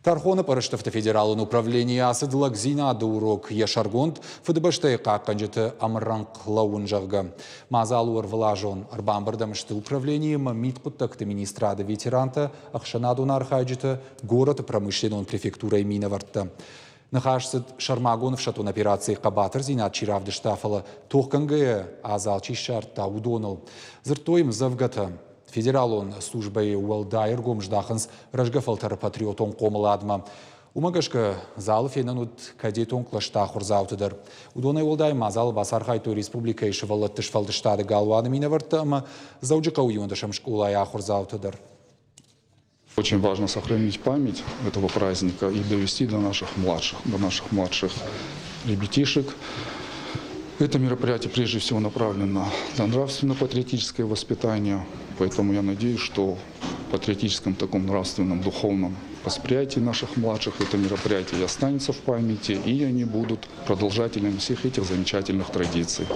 Тархоны парыштыфты федералын управление асыдылак зинады урок ешаргонд ФДБштай қаққанжеті амырранқлауын жағғы. Мазалы урвылажон арбамбырдамышты управление мит құттақты министрады ветеранты ақшанадун архайджеті город промышленон префектурой миновартты. Нахашсыд Шармагонов шатун операции Қабатыр зинат чиравды штафалы тоққанғы азалчи шартта удоныл. Зыртойым завгаты. Федералон службой уалдайыр гомждахынс рожгафалтары патриотон комыладма. Умагашка залы фенанут кадетон клаштахур заутыдыр. Удонай уалдай мазал басархайту республика и шевалаттышфалды штады галуаны минаварты, ама зауджика уюндашам школа яхур заутыдыр. Очень важно сохранить память этого праздника и довести до наших младших ребятишек. Это мероприятие прежде всего направлено на нравственно-патриотическое воспитание, поэтому я надеюсь, что в патриотическом таком нравственном, духовном восприятии наших младших это мероприятие останется в памяти, и они будут продолжателями всех этих замечательных традиций.